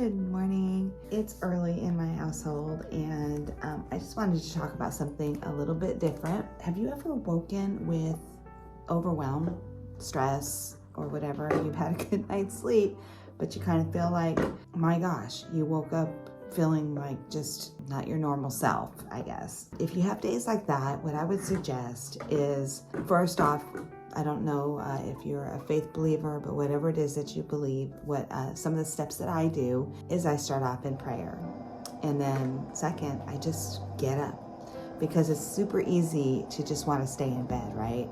Good morning. It's early in my household and I just wanted to talk about something a little bit different. Have you ever woken with overwhelm, stress, or whatever? You've had a good night's sleep, but you kind of feel like, my gosh, you woke up feeling like just not your normal self, I guess. If you have days like that, what I would suggest is, first off, I don't know if you're a faith believer, but whatever it is that you believe, what some of the steps that I do is I start off in prayer. And then second, I just get up, because it's super easy to just want to stay in bed, right?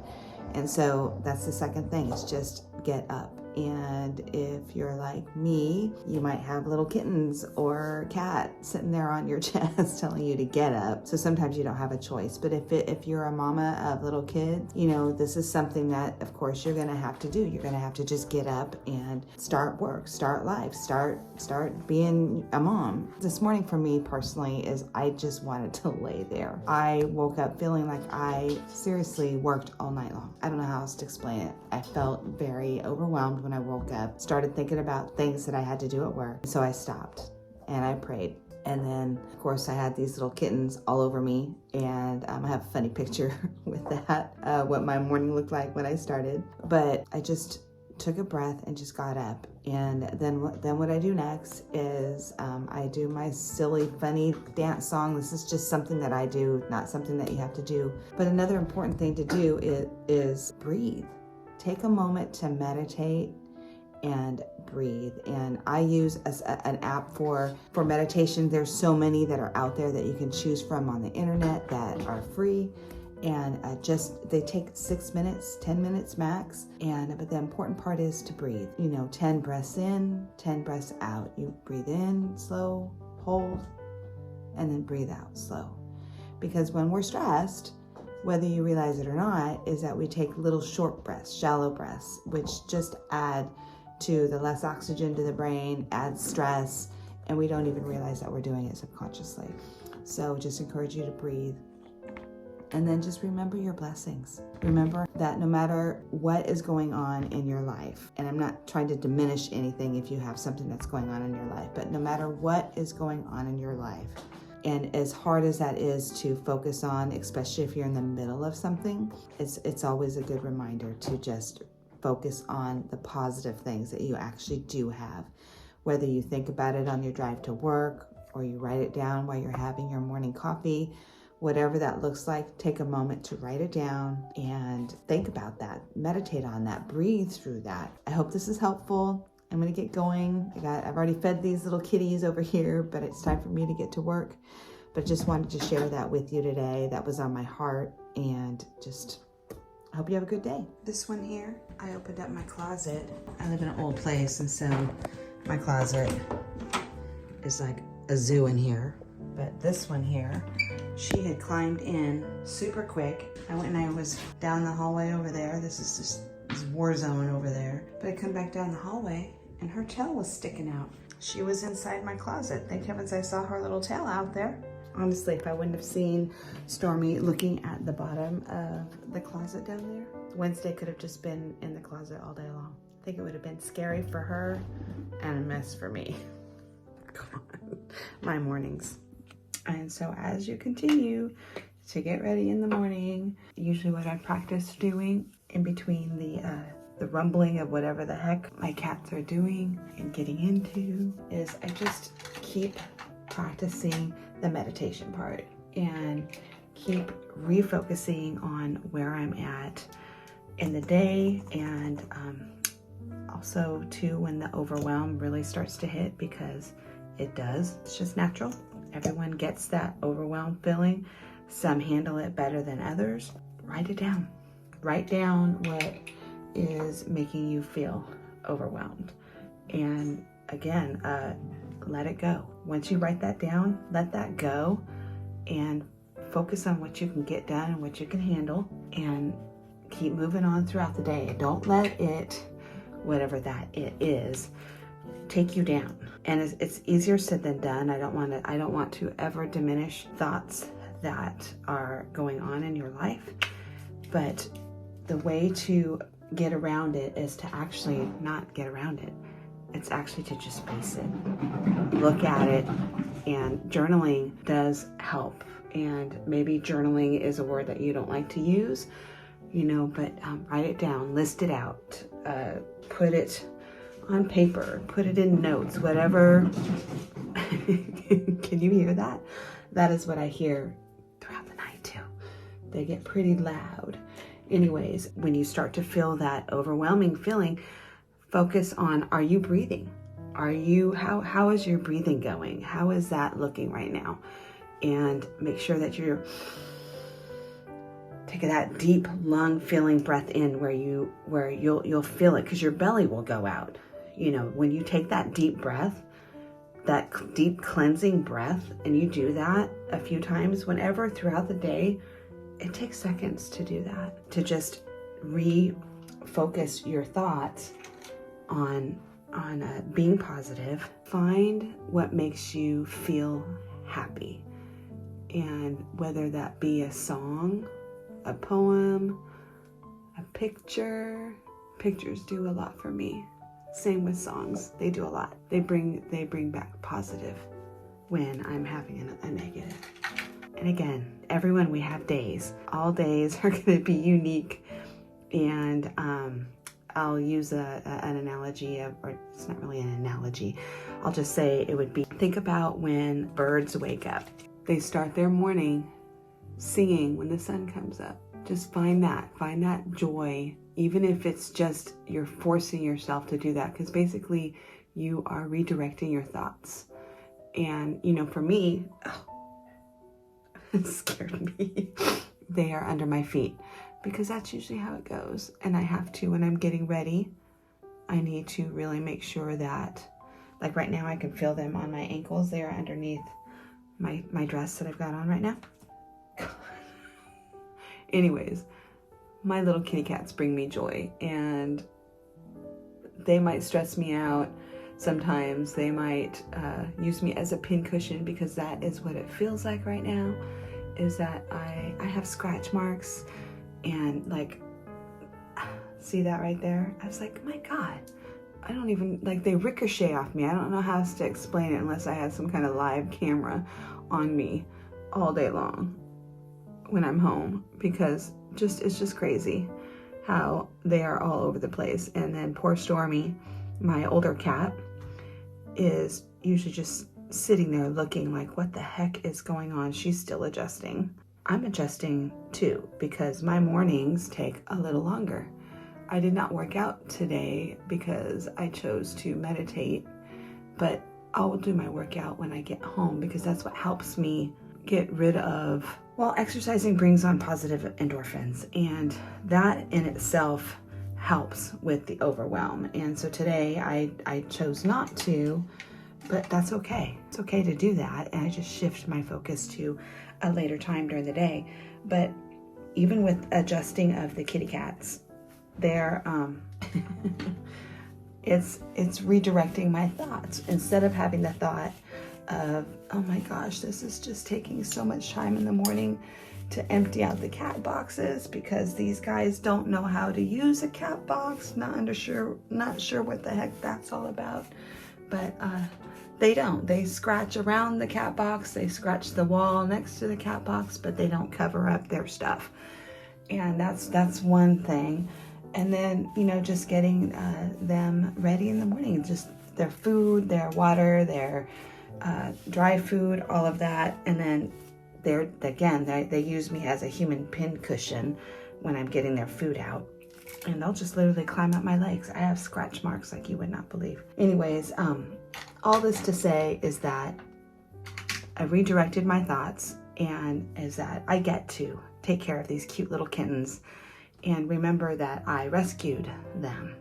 And so that's the second thing, is just get up. And if you're like me, you might have little kittens or cat sitting there on your chest telling you to get up. So sometimes you don't have a choice. But if you're a mama of little kids, you know, this is something that, of course, you're going to have to do. You're going to have to just get up and start work, start life, start being a mom. This morning for me personally is I just wanted to lay there. I woke up feeling like I seriously worked all night long. I don't know how else to explain it. I felt very overwhelmed when I woke up, started thinking about things that I had to do at work. So I stopped and I prayed. And then, of course, I had these little kittens all over me. And I have a funny picture with that, what my morning looked like when I started. But I just took a breath and just got up. And then what I do next is I do my silly, funny dance song. This is just something that I do, not something that you have to do. But another important thing to do is breathe. Take a moment to meditate and breathe. And I use an app for meditation. There's so many that are out there that you can choose from on the internet that are free. And they take 6 minutes, 10 minutes max. But the important part is to breathe. 10 breaths in, 10 breaths out. You breathe in slow, hold, and then breathe out slow. Because when we're stressed, whether you realize it or not, is that we take little short breaths, shallow breaths, which just add to the less oxygen to the brain, adds stress, and we don't even realize that we're doing it subconsciously. So just encourage you to breathe. And then just remember your blessings. Remember that no matter what is going on in your life, and I'm not trying to diminish anything if you have something that's going on in your life, but no matter what is going on in your life, and as hard as that is to focus on, especially if you're in the middle of something, it's always a good reminder to just focus on the positive things that you actually do have. Whether you think about it on your drive to work, or you write it down while you're having your morning coffee, whatever that looks like, take a moment to write it down and think about that. Meditate on that. Breathe through that. I hope this is helpful. I'm gonna get going. I've already fed these little kitties over here, but it's time for me to get to work. But just wanted to share that with you today. That was on my heart, and just I hope you have a good day. This one here, I opened up my closet. I live in an old place, and so my closet is like a zoo in here. But this one here, she had climbed in super quick. I went and I was down the hallway over there. This is just this war zone over there. But I come back down the hallway and her tail was sticking out. She was inside my closet. Thank heavens I saw her little tail out there. Honestly, if I wouldn't have seen Stormy looking at the bottom of the closet down there, Wednesday could have just been in the closet all day long. I think it would have been scary for her and a mess for me. Come on, my mornings. And so as you continue to get ready in the morning, usually what I practice doing in between the rumbling of whatever the heck my cats are doing and getting into is I just keep practicing the meditation part and keep refocusing on where I'm at in the day, and also too when the overwhelm really starts to hit, because it does. It's just natural. Everyone gets that overwhelmed feeling. Some handle it better than others. Write it down. Write down what is making you feel overwhelmed. And again, let it go. Once you write that down, let that go and focus on what you can get done and what you can handle, and keep moving on throughout the day. Don't let it, whatever that it is, take you down. And it's easier said than done. I don't want to ever diminish thoughts that are going on in your life, but the way to get around it is to actually not get around it. It's actually to just face it, look at it, and journaling does help. And maybe journaling is a word that you don't like to use, you know, but write it down, list it out, put it on paper, put it in notes, whatever. Can you hear that? That is what I hear throughout the night too. They get pretty loud. Anyways, when you start to feel that overwhelming feeling, focus on, are you breathing? How is your breathing going? How is that looking right now? And make sure that you're taking that deep lung filling breath in where you'll feel it, because your belly will go out. You know, when you take that deep breath, that deep cleansing breath, and you do that a few times whenever throughout the day, it takes seconds to do that, to just refocus your thoughts on being positive. Find what makes you feel happy. And whether that be a song, a poem, a picture. Pictures do a lot for me. Same with songs. They do a lot. They bring back positive when I'm having a negative. And again, everyone, we have days. All days are going to be unique. And I'll use an analogy, or it's not really an analogy. I'll just say it would be, think about when birds wake up. They start their morning singing when the sun comes up. Just find that joy, even if it's just you're forcing yourself to do that, because basically you are redirecting your thoughts. And, you know, for me, it scared me. They are under my feet, because that's usually how it goes. And I have to, when I'm getting ready, I need to really make sure that, like right now, I can feel them on my ankles. They are underneath my dress that I've got on right now. Anyways, my little kitty cats bring me joy, and they might stress me out. Sometimes they might use me as a pincushion, because that is what it feels like right now, is that I have scratch marks, and like, see that right there? I was like, my God, I don't even, like, they ricochet off me. I don't know how else to explain it unless I had some kind of live camera on me all day long when I'm home, because it's just crazy how they are all over the place. And then poor Stormy, my older cat, is usually just sitting there looking like, what the heck is going on? She's still adjusting. I'm adjusting too, because my mornings take a little longer. I did not work out today because I chose to meditate, but I'll do my workout when I get home, because that's what helps me get rid of, well, exercising brings on positive endorphins, and that in itself helps with the overwhelm. And so today I chose not to, but that's okay. It's okay to do that. And I just shift my focus to a later time during the day. But even with adjusting of the kitty cats, they're, it's redirecting my thoughts. Instead of having the thought of, oh my gosh, this is just taking so much time in the morning to empty out the cat boxes, because these guys don't know how to use a cat box. Not sure what the heck that's all about. But they don't. They scratch around the cat box. They scratch the wall next to the cat box, but they don't cover up their stuff. And that's one thing. And then, you know, just getting them ready in the morning, just their food, their water, their dry food, all of that. And then they use me as a human pin cushion when I'm getting their food out. And they'll just literally climb up my legs. I have scratch marks like you would not believe. Anyways, all this to say is that I redirected my thoughts, and is that I get to take care of these cute little kittens and remember that I rescued them,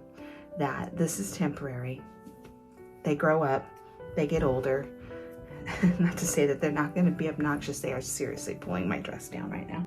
that this is temporary. They grow up, they get older. Not to say that they're not going to be obnoxious. They are seriously pulling my dress down right now.